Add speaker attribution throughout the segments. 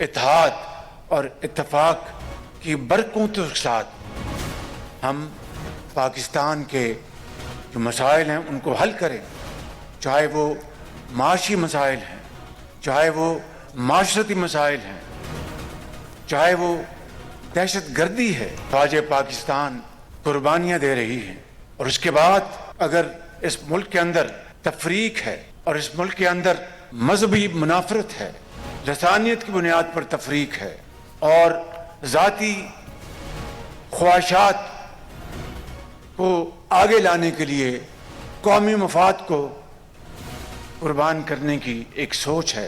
Speaker 1: इत्तेहाद और इत्तेफाक की बरकतों के साथ हम पाकिस्तान के जो मसाइल हैं उनको हल करें, चाहे वो माशी मसाइल हैं, चाहे वो माशरती मसाइल हैं, चाहे वो दहशत गर्दी है। फ़ौज पाकिस्तान कुर्बानियाँ दे रही हैं और उसके बाद अगर इस मुल्क के अंदर तफरीक है और इस मुल्क के अंदर मजहबी मुनाफरत है, लसानियत की बुनियाद पर तफरीक है और ज़ाती ख्वाहिशात को आगे लाने के लिए कौमी मफाद को कुर्बान करने की एक सोच है,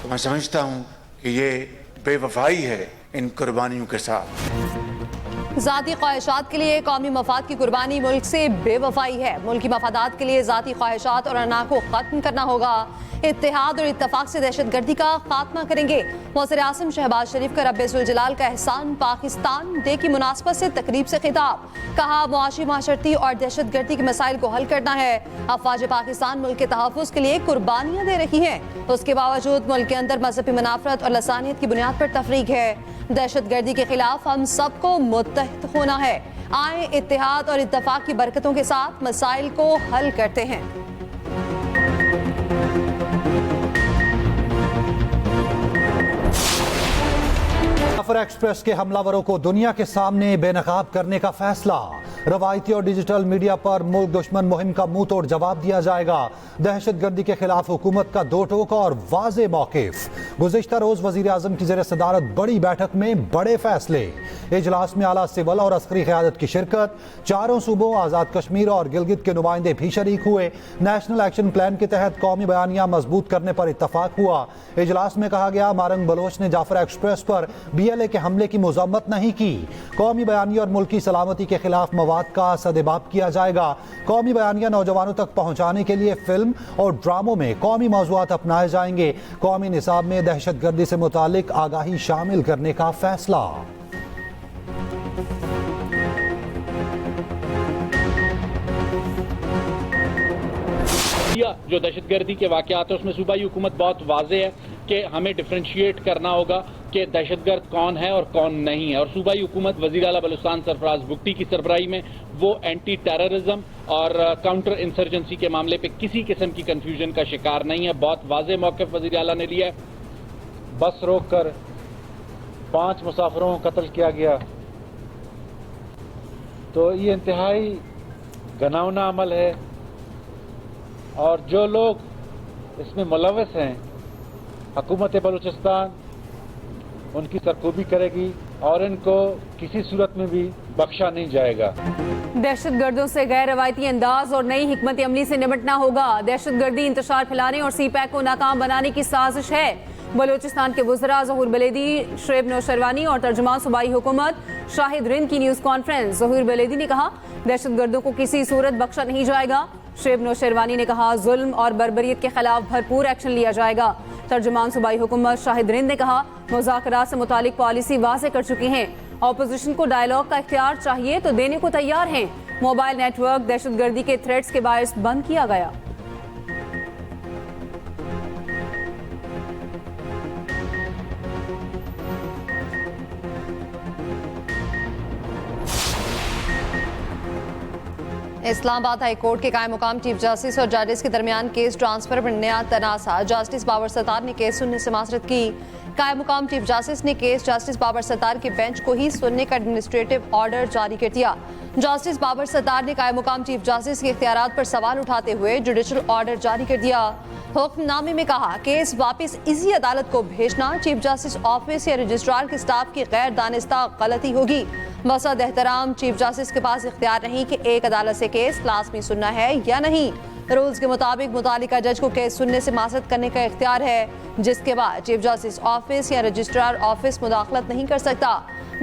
Speaker 1: तो मैं समझता हूँ कि ये बेवफाई है इन कुर्बानियों के साथ।
Speaker 2: ज़ाती ख्वाहिशात के लिए कौमी मफाद की कुर्बानी मुल्क से बेवफाई है। मुल्की मफादात के लिए ज़ाती ख्वाहिशात और अना को ख़त्म करना होगा। इत्तेहाद और इत्तफाक से दहशत गर्दी का खात्मा करेंगे। वज़ीर आज़म शहबाज शरीफ का रब्बे जलाल का एहसान पाकिस्तान डे की मुनासबत से तकरीब से खिताब। कहा मुआशी माशरती और दहशत गर्दी के मसाइल को हल करना है। अफवाज पाकिस्तान मुल्क के तहफ़्फ़ुज़ के लिए कुर्बानियाँ दे रही हैं, उसके बावजूद मुल्क के अंदर मजहबी मुनाफरत और लसानियत की बुनियाद पर तफरीक है। दहशत गर्दी के खिलाफ हम सबको मुत्तहिद होना है। आए इत्तेहाद और इत्तफाक की बरकतों के साथ मसाइल को हल करते हैं।
Speaker 3: जाफर एक्सप्रेस के हमलावरों को दुनिया के सामने बेनकाब करने का फैसला। रवायती और डिजिटल मीडिया पर मुल्क दुश्मन मुहिम का मुंह तोड़ जवाब दिया जाएगा। दहशत गर्दी के खिलाफ हुकूमत का दो टोक और वाज़े मौक़िफ़। गुज़िश्ता रोज़ वज़ीर आज़म की ज़ेर सदारत बड़ी बैठक में बड़े फैसले। इजलास में आला सिविल और अस्करी क़यादत की शिरकत। चारों सूबों आज़ाद कश्मीर और गिलगित के नुमाइंदे भी शरीक हुए। नेशनल एक्शन प्लान के तहत कौमी बयानिया मजबूत करने पर इत्तफाक हुआ। इजलास में कहा गया मारंग बलोच ने जाफर एक्सप्रेस पर BLA के हमले की मज़म्मत नहीं की। कौमी बयानिया और मुल्की सलामती के खिलाफ मवाद का सदेबाब किया जाएगा। कौमी बयानिया नौजवानों तक पहुँचाने के लिए फिल्म और ड्रामों में कौमी मौज़ूआत अपनाए जाएंगे। कौमी निसाब में दहशत गर्दी से मुतालिक आगाही शामिल करने का फैसला।
Speaker 4: जो दहशतगर्दी के वाक़यात है उसमें सूबाई हुकूमत बहुत वाज़े है कि हमें डिफ्रेंशिएट करना होगा कि दहशतगर्द कौन है और कौन नहीं है। और सूबाई हुकूमत वज़ीर आला बलूचिस्तान सरफराज भुट्टी की सरबराही में वो एंटी टेररिज्म और काउंटर इंसर्जेंसी के मामले पे किसी किस्म की कंफ्यूजन का शिकार नहीं है। बहुत वाज़े मौक़िफ़ वज़ीर आला ने लिया है। बस रोक कर 5 मुसाफिरों को कत्ल किया गया तो ये इंतहाई घिनौना अमल है और जो लोग इसमें मुलव्वस हैं हुकूमत बलूचिस्तान उनकी सरकूबी करेगी और इनको किसी सूरत में भी बख्शा नहीं जाएगा।
Speaker 2: दहशत गर्दों से गैर रवायती अंदाज और नई हिकमत अमली से निपटना होगा। दहशत गर्दी इंतशार फैलाने और CPAC को नाकाम बनाने की साजिश है। बलूचिस्तान के वज़रा ज़हूर बलेदी, शुएब नौशरवानी और तर्जुमान सूबाई हुकूमत शाहिद रिंद की न्यूज़ कॉन्फ्रेंस। ज़हूर बलेदी ने कहा दहशत गर्दों को किसी सूरत बख्शा नहीं जाएगा। शुएब नौशरवानी ने कहा जुल्म और बर्बरियत के खिलाफ भरपूर एक्शन लिया जाएगा। तर्जुमान सूबाई हुकूमत शाहिद रिंद ने कहा मुज़ाकरात से मुतालिक पॉलिसी वाज़े कर चुकी हैं। ऑपोजिशन को डायलॉग का इख्तियार चाहिए तो देने को तैयार हैं। मोबाइल नेटवर्क दहशत गर्दी के थ्रेट्स के बायस बंद किया गया। इस्लामाबाद हाई कोर्ट के कायम मुकाम चीफ जस्टिस और जजेस के दरमियान केस ट्रांसफर पर नया तनाज़ा। जस्टिस बाबर सत्तार ने केस सुनने से माजरत की। कायम मुकाम चीफ जस्टिस ने केस जस्टिस बाबर सत्तार के बेंच को ही सुनने का एडमिनिस्ट्रेटिव ऑर्डर जारी कर दिया। जस्टिस बाबर सत्तार ने कायम मुकाम चीफ जस्टिस के इख्तियारात पर सवाल उठाते हुए जुडिशल ऑर्डर जारी कर दिया। हुक्मनामे में कहा केस वापस इसी अदालत को भेजना चीफ जस्टिस ऑफिस या रजिस्ट्रार के स्टाफ की गैर दानिस्ता गलती होगी। मसद एहतराम चीफ जस्टिस के पास इख्तियार नहीं कि एक अदालत से केस लाजमी सुनना है या नहीं। रूल्स के मुताबिक मुतालिका जज को केस सुनने से मासरत करने का इख्तियार है, जिसके बाद चीफ जस्टिस ऑफिस या रजिस्ट्रार ऑफिस मुदाखलत नहीं कर सकता।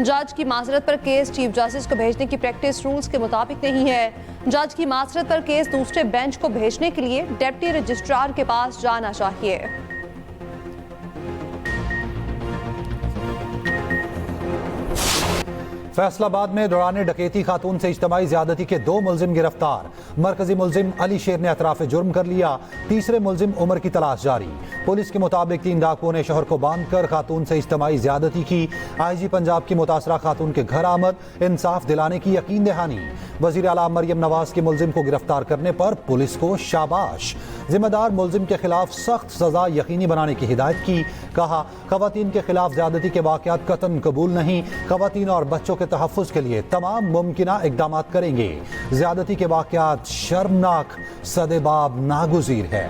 Speaker 2: जज की मासरत पर केस चीफ जस्टिस को भेजने की प्रैक्टिस रूल्स के मुताबिक नहीं है। जज की मासरत पर केस दूसरे बेंच को भेजने के लिए डिप्टी रजिस्ट्रार के पास जाना चाहिए।
Speaker 3: फैसलाबाद में दौरान डकैती खातून से इज्तिमाई ज्यादती के 2 मुलजिम गिरफ्तार। मरकजी मुलजिम अली शेर ने एतराफ जुर्म कर लिया। तीसरे मुलजिम उमर की तलाश जारी। पुलिस के मुताबिक 3 डाकुओं ने शोहर को बांधकर खातून से इज्तिमाई ज्यादती की। IG पंजाब की मुतासरा खातून के घर आमद, इंसाफ दिलाने की यकीन दहानी। वजीर आला मरियम नवाज के मुलजिम को गिरफ्तार करने पर पुलिस को शाबाश। जिम्मेदार मुलजिम के खिलाफ सख्त सजा यकीनी बनाने की हिदायत की। कहा, खवातीन के खिलाफ ज्यादती के वाकयात कतन कबूल नहीं। खवातीन और बच्चों के तहफ़्फ़ुज़ के लिए तमाम मुमकिना इक़दामात करेंगे। ज्यादती के वाकयात शर्मनाक, सदेबाब नागुज़ीर है।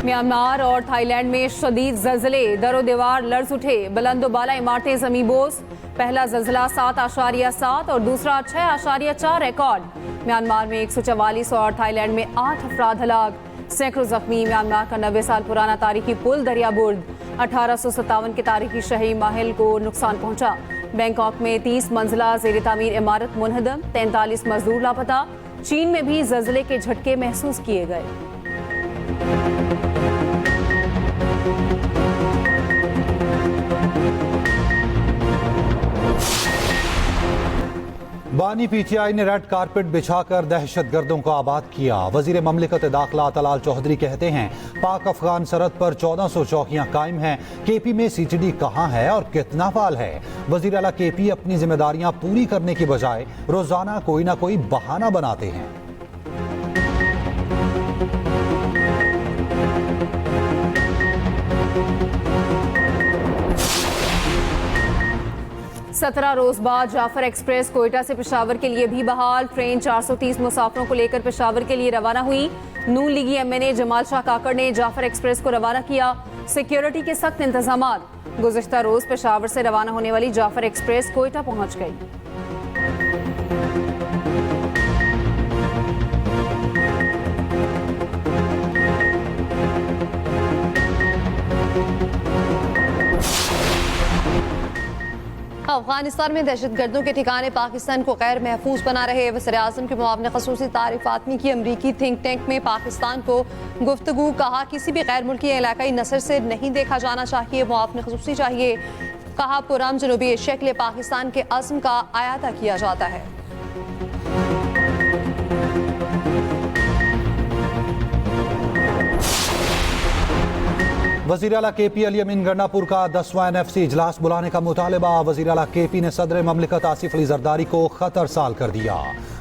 Speaker 5: म्यांमार और थाईलैंड में शदीद ज़लज़ले, दरो दीवार लर्ज़ उठे, बुलंदोबाला इमारतें ज़मींबोस। पहला ज़लज़ला 7.7 और दूसरा 6.4 रिकॉर्ड। म्यांमार में 144 और थाईलैंड में 8 अफराद हलाक, सैकड़ों जख्मी। म्यांमार का 90 साल पुराना तारीखी पुल दरिया बुर्द 1857 के तारीखी शहरी महल को नुकसान पहुंचा। बैंकॉक में 30 मंजिला ज़ेर तामीर इमारत मुनहदम, 43 मजदूर लापता। चीन में भी ज़लज़ले के झटके महसूस किए गए।
Speaker 3: बानी PTI ने रेड कारपेट बिछाकर दहशतगर्दों को आबाद किया। वजीर ममलिकत दाखिला तलाल चौधरी कहते हैं, पाक अफगान सरहद पर 1400 चौकियां कायम हैं। KP में CTD कहां है और कितना फाल है? वजीर आला KP अपनी जिम्मेदारियां पूरी करने की बजाय रोजाना कोई ना कोई बहाना बनाते हैं।
Speaker 5: 17 रोज बाद जाफर एक्सप्रेस कोयटा से पेशावर के लिए भी बहाल। ट्रेन 430 मुसाफिरों को लेकर पेशावर के लिए रवाना हुई। नून लीगी MNA जमाल शाह काकड़ ने जाफर एक्सप्रेस को रवाना किया। सिक्योरिटी के सख्त इंतजामात। गुज़िश्ता रोज पेशावर से रवाना होने वाली जाफर एक्सप्रेस कोयटा पहुंच गई।
Speaker 2: अफगानिस्तान में दहशतगर्दों के ठिकाने पाकिस्तान को गैर महफूज बना रहे वज़ीर-ए-आज़म के मुआविन ख़ुसूसी तारिफ फातमी की अमरीकी थिंक टैंक में पाकिस्तान को गुफ्तगू। कहा, किसी भी गैर मुल्की इलाकाई नसर से नहीं देखा जाना चाहिए, मुआविन ख़ुसूसी चाहिए। कहा, पुरअमन जनूबी एशिया के लिए पाकिस्तान के अज़्म का आयादा किया जाता है।
Speaker 3: वज़ीर आला KP अली अमीन गंडापुर का 10वां NFC इजलास बुलाने का मुतालबा। वज़ीर आला KP ने सदर ममलिकत आसिफ अली जरदारी को खतर साल कर दिया।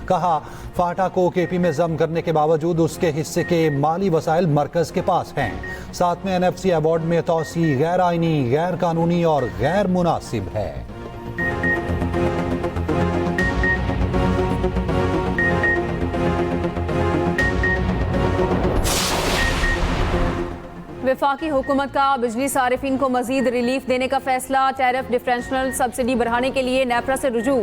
Speaker 3: कहा, फाटा को KP में जम करने के बावजूद उसके हिस्से के माली वसाइल मरकज के पास हैं। 7वें NFC अवार्ड में तौसी गैर आइनी, गैर कानूनी और गैर मुनासिब है।
Speaker 5: वफाकी हुकूमत का बिजली सारिफिन को मजीद रिलीफ देने का फैसला। टैरिफ डिफरेंशियल सब्सिडी बढ़ाने के लिए नेपरा से रुजू।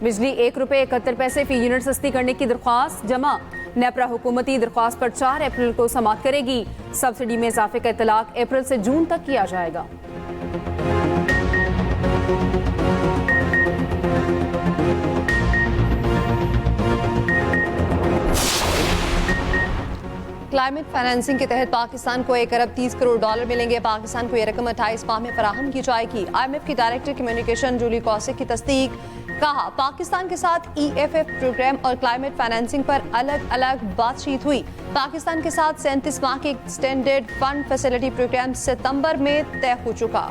Speaker 5: बिजली ₹1.71 फी यूनिट सस्ती करने की दरख्वास्त जमा। नेपरा हुकूमती दरख्वास्त पर 4 अप्रैल को समाअत करेगी। सब्सिडी में इजाफे का इतलाक अप्रैल से जून तक किया जाएगा।
Speaker 2: क्लाइमेट फाइनेंसिंग के तहत पाकिस्तान को $1 अरब 30 करोड़ मिलेंगे। पाकिस्तान को यह रकम 28 माह में फराहम की जाएगी। IMF की डायरेक्टर कम्युनिकेशन जूली कौसिक की तस्दीक। कहा, पाकिस्तान के साथ EFF प्रोग्राम और क्लाइमेट फाइनेंसिंग पर अलग अलग बातचीत हुई। पाकिस्तान के साथ 37 माह के एक्सटेंडेड फंड फैसिलिटी प्रोग्राम सितंबर में तय हो चुका।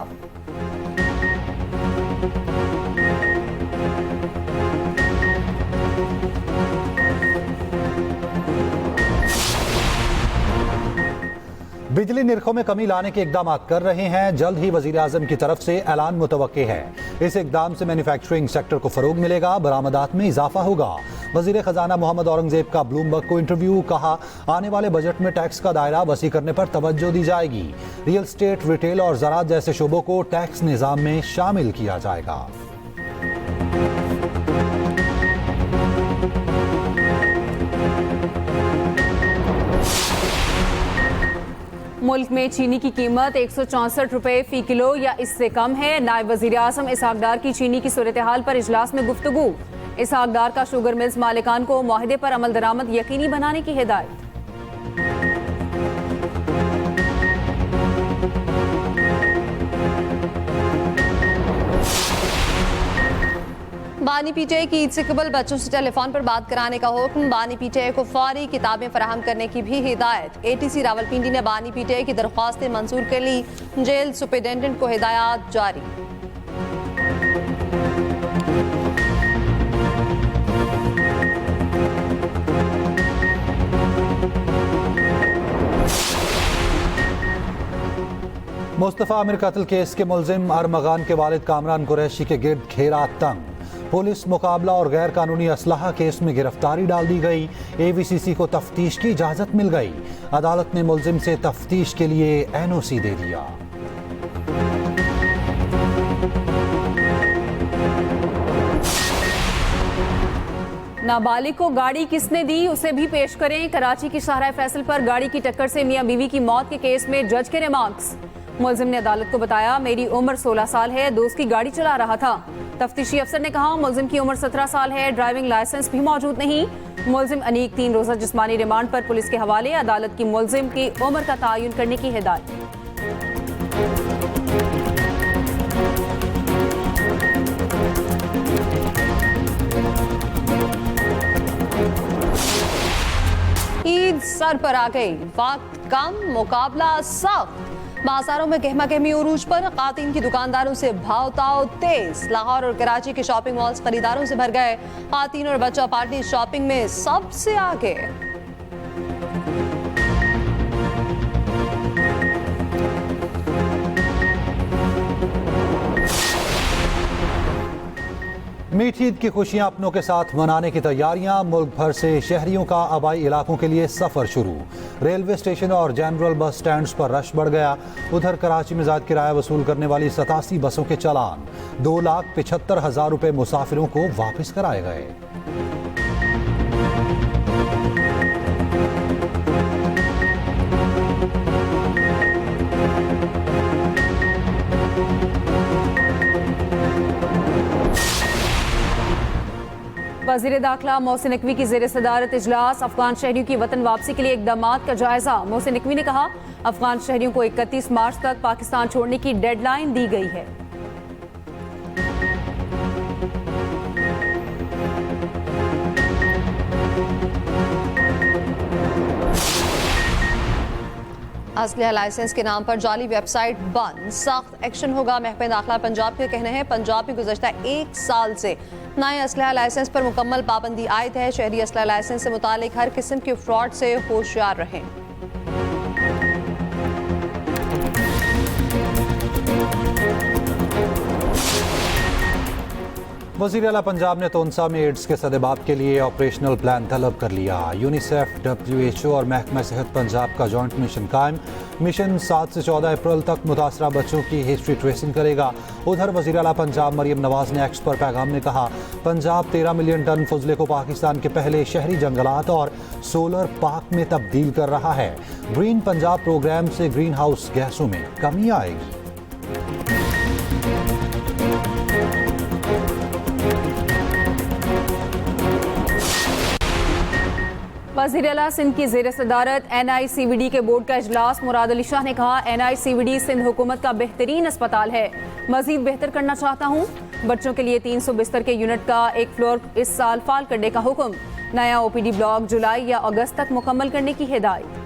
Speaker 3: बिजली निर्खों में कमी लाने के इकदाम कर रहे हैं। जल्द ही वजीर आजम की तरफ से ऐलान मुतवक्के है। इस इकदाम से मैन्युफैक्चरिंग सेक्टर को फरोग मिलेगा, बरामदात में इजाफा होगा। वजीर खजाना मोहम्मद औरंगजेब का ब्लूमबर्ग को इंटरव्यू। कहा, आने वाले बजट में टैक्स का दायरा वसी करने पर तवज्जो दी जाएगी। रियल स्टेट, रिटेल और ज़राअत जैसे शोबों को टैक्स निज़ाम में शामिल किया जाएगा।
Speaker 5: मुल्क में चीनी की कीमत ₹164 फी किलो या इससे कम है। नायब वजीर आज़म इसहाक डार की चीनी की सूरत हाल पर इजलास में गुफ्तगू। इसहाक डार का शुगर मिल्स मालिकान को मुआहदे पर अमल दरामद यकीनी बनाने की हिदायत।
Speaker 2: बानी पीटीआई की ईद से कबल बच्चों से टेलीफोन पर बात कराने का हुक्म। बानी पीटीआई को फौरी किताबें फराहम करने की भी हिदायत। एटीसी रावलपिंडी ने बानी पीटीआई की दरख्वास्तें मंजूर कर ली। जेल सुपरिटेंडेंट को हिदायत जारी।
Speaker 3: मुस्तफ़ा आमिर कत्ल केस के मुलजिम अरमगान के वालिद कामरान कुरैशी के गिर्द घेरा तंग। पुलिस मुकाबला और गैर कानूनी असलहा केस में गिरफ्तारी डाल दी गई। एवीसीसी को तफ्तीश की इजाजत मिल गई। अदालत ने मुलजिम से तफ्तीश के लिए एनओसी दे दिया।
Speaker 5: नाबालिग को गाड़ी किसने दी उसे भी पेश करें। कराची की शाहराह फैसल पर गाड़ी की टक्कर से मियां बीवी की मौत के केस में जज के रिमार्क्स। मुलजिम ने अदालत को बताया, मेरी उम्र 16 साल है, दोस्त की गाड़ी चला रहा था। तफ्तीशी अफसर ने कहा, मुलजिम की उम्र 17 साल है, ड्राइविंग लाइसेंस भी मौजूद नहीं। मुलजिम अनीक 3 रोजा जिस्मानी रिमांड पर पुलिस के हवाले। अदालत की मुलजिम की उम्र का तयन करने की हिदायत।
Speaker 2: ईद सर पर आ गई, वक्त कम, मुकाबला सख्त। बाजारों में गहमा गहमी उरूज पर। खातीन की दुकानदारों से भाव ताव तेज। लाहौर और कराची के शॉपिंग मॉल्स खरीदारों से भर गए। खातीन और बच्चा पार्टी शॉपिंग में सबसे आगे।
Speaker 3: मीठी ईद की खुशियां अपनों के साथ मनाने की तैयारियां। मुल्क भर से शहरियों का आबाई इलाकों के लिए सफर शुरू। रेलवे स्टेशन और जनरल बस स्टैंड्स पर रश बढ़ गया। उधर कराची में ज़्यादा किराया वसूल करने वाली 87 बसों के चालान। 2,75,000 रुपए मुसाफिरों को वापस कराए गए।
Speaker 5: वज़ीर दाखिला मोहसिन नकवी की ज़ेर सदारत इजलास। अफगान शहरियों की वतन वापसी के लिए इक़दामात का जायजा। मोहसिन नकवी ने कहा, अफगान शहरियों को 31 मार्च तक पाकिस्तान छोड़ने की डेडलाइन दी गई है।
Speaker 2: असलहा लाइसेंस के नाम पर जाली वेबसाइट बंद, सख्त एक्शन होगा। महकमे दाखिला पंजाब के कहना है, पंजाब में गुज़श्ता 1 साल से नए असलहा लाइसेंस पर मुकम्मल पाबंदी आयद है। शहरी असलहा लाइसेंस से मुतालिक हर किस्म के फ्रॉड से होशियार रहें।
Speaker 3: वज़ीर आला पंजाब ने तोनसा में एड्स के सदेबाप के लिए ऑपरेशनल प्लान तलब कर लिया। यूनिसेफ, WHO और महकमा सेहत पंजाब का जॉइंट मिशन कायम। मिशन 7 से 14 अप्रैल तक मुतासरा बच्चों की हिस्ट्री ट्रेसिंग करेगा। उधर वज़ीर आला पंजाब मरियम नवाज ने एक्स पर पैगाम में कहा, पंजाब 13 मिलियन टन फजले को पाकिस्तान के पहले शहरी जंगलात और सोलर पार्क में तब्दील कर रहा है। ग्रीन पंजाब प्रोग्राम से ग्रीन हाउस गैसों में कमी आएगी।
Speaker 5: वज़ीर आला सिंध की ज़ेर सदारत NICVD के बोर्ड का इजलास। मुराद अली शाह ने कहा, NICVD सिंध हुकूमत का बेहतरीन अस्पताल है, मजीद बेहतर करना चाहता हूँ। बच्चों के लिए 300 बिस्तर के यूनिट का एक फ्लोर इस साल फाल करने का हुक्म। नया OPD ब्लॉक जुलाई या अगस्त तक मुकम्मल करने की हिदायत।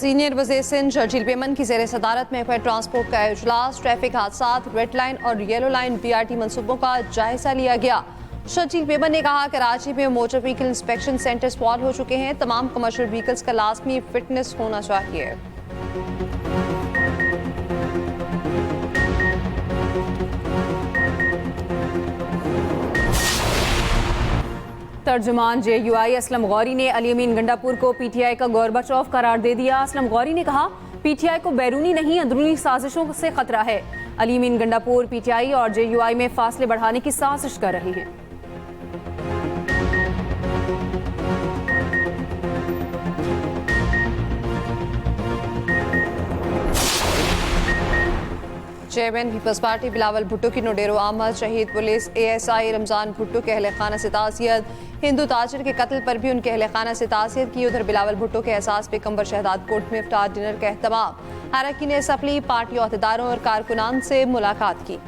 Speaker 2: सीनियर वज़ीर सिंध शर्जील पेमन की ज़ेर सदारत में ट्रांसपोर्ट का इजलास। ट्रैफिक हादसा, रेड लाइन और येलो लाइन BRT मनसूबों का जायजा लिया गया। शर्जील पेमन ने कहा, कराची में motor vehicle inspection centres fall हो चुके हैं। तमाम कमर्शियल व्हीकल्स का लाजमी फिटनेस होना चाहिए।
Speaker 5: तर्जुमान JUI असलम गौरी ने अली अमीन गंडापुर को PTI का गोरबाचोव करार दे दिया। असलम गौरी ने कहा, PTI को बैरूनी नहीं अंदरूनी साजिशों से खतरा है। अली अमीन गंडापुर PTI और JUI में फासले बढ़ाने की साजिश कर रहे हैं।
Speaker 2: चेयरमैन पीपल्स पार्टी बिलावल भुट्टो की नोडेरो आमद, शहीद पुलिस ASI रमजान भुट्टो के अहल खाना से ताज़ियत। हिंदू ताजिर के कत्ल पर भी उनके अहल खाना से ताज़ियत की। उधर बिलावल भुट्टो के एहसास पे कंबर शहदाद कोर्ट में इफ्तार डिनर का एहतमाम। अरकान असम्बली पार्टी अहदेदारों और कारकुनान से मुलाकात की।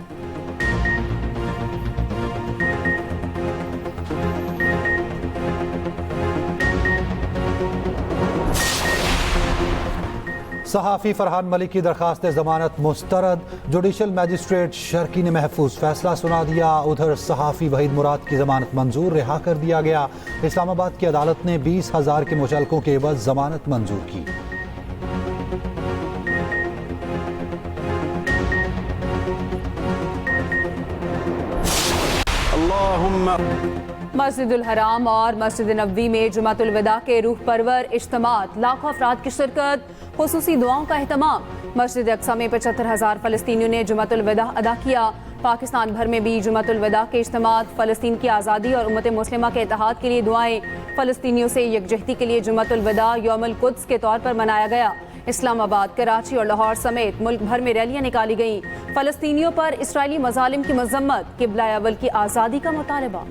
Speaker 3: सहाफ़ी फरहान मलिक की दरखास्त जमानत मुस्तरद, जुडिशल मजिस्ट्रेट शर्की ने महफूज फैसला सुना दिया। उधर सहाफ़ी वहीद मुराद की जमानत मंजूर, रिहा कर दिया गया। इस्लामाबाद की अदालत ने 20,000 के मुचलकों के एवज जमानत मंजूर की।
Speaker 5: मस्जिदुल हराम और मस्जिद नबवी में जुमातुल विदा के रूह परवर इज्तिमात, लाखों अफराद की शिरकत, खुसूसी दुआओं का एहतमाम। मस्जिद अक्सा में 75,000 फलस्तीनियों ने जुमातुल विदा अदा किया। पाकिस्तान भर में भी जुमातुल विदा के इज्तिमात, फलस्तीन की आज़ादी और उम्मत मुस्लिमा के इत्तेहाद के लिए दुआएं। फलस्तीनियों से यकजहती के लिए जुमातुल विदा यौमुल कुद्स के तौर पर मनाया गया। इस्लामाबाद, कराची और लाहौर समेत मुल्क भर में रैलियां निकाली गईं। फलस्तीनियों पर इसराइली मजालिम की मजम्मत, किबला अव्वल की आज़ादी का मुतालबा।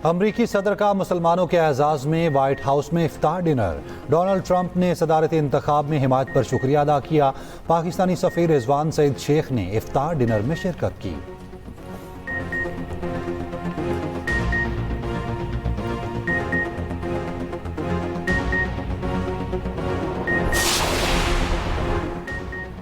Speaker 3: अमरीकी सदर का मुसलमानों के एजाज़ में व्हाइट हाउस में इफ्तार डिनर। डोनाल्ड ट्रंप ने सदारती इंतखाब में हिमायत पर शुक्रिया अदा किया। पाकिस्तानी सफ़ीर रिजवान सईद शेख ने इफ्तार डिनर में शिरकत की।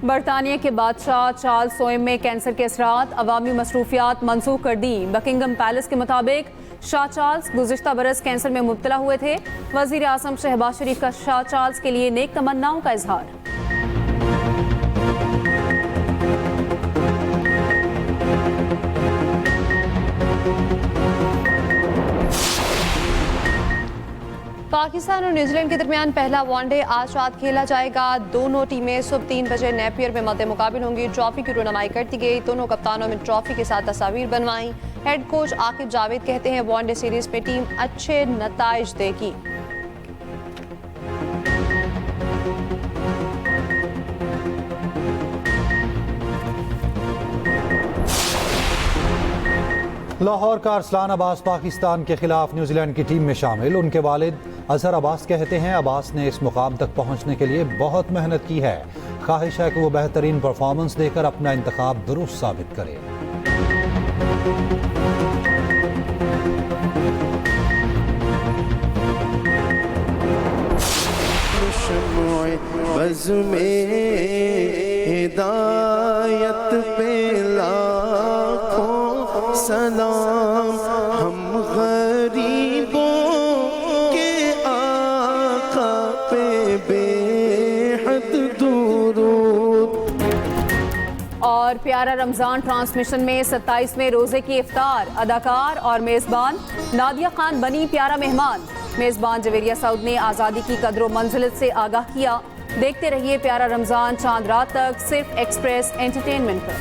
Speaker 5: बरतानिया के बादशाह चार्ल्स सोएम में कैंसर के असरात, अवामी मसरूफियात मनसूख कर दी। बकिंगम पैलेस के मुताबिक शाह चार्ल्स गुज़िश्ता बरस कैंसर में मुब्तला हुए थे। वज़ीर आज़म शहबाज शरीफ का शाह चार्ल्स के लिए नेक तमन्नाओं का इजहार।
Speaker 2: पाकिस्तान और न्यूजीलैंड के दरमियान पहला वनडे आज रात खेला जाएगा। दोनों टीमें सुबह 3 बजे नेपियर में मद्दे मुकाबिल होंगी। ट्रॉफी की रुनमाई करती गई। दोनों कप्तानों में ट्रॉफी के साथ तस्वीर बनवाई। हेड कोच आकिब जावेद कहते हैं वनडे सीरीज में टीम अच्छे नताइज देगी।
Speaker 3: लाहौर का अरसलान अब्बास पाकिस्तान के खिलाफ न्यूजीलैंड की टीम में शामिल। उनके वालिद अजहर अब्बास कहते हैं अब्बास ने इस मुकाम तक पहुंचने के लिए बहुत मेहनत की है। ख्वाहिश है कि वो बेहतरीन परफॉर्मेंस देकर अपना इंतखाब दुरुस्त साबित करे।
Speaker 6: हिदायत पे लाखों सलाम, हम गरीबों के आका पे बेहद दुरूद।
Speaker 5: और प्यारा रमजान ट्रांसमिशन में 27वें रोजे की इफ्तार, अदाकार और मेजबान नादिया खान बनी प्यारा मेहमान। मेजबान जवेरिया सऊद ने आज़ादी की कदर मंजिलत से आगाह किया। देखते रहिए प्यारा रमजान चांद रात तक, सिर्फ एक्सप्रेस एंटरटेनमेंट पर।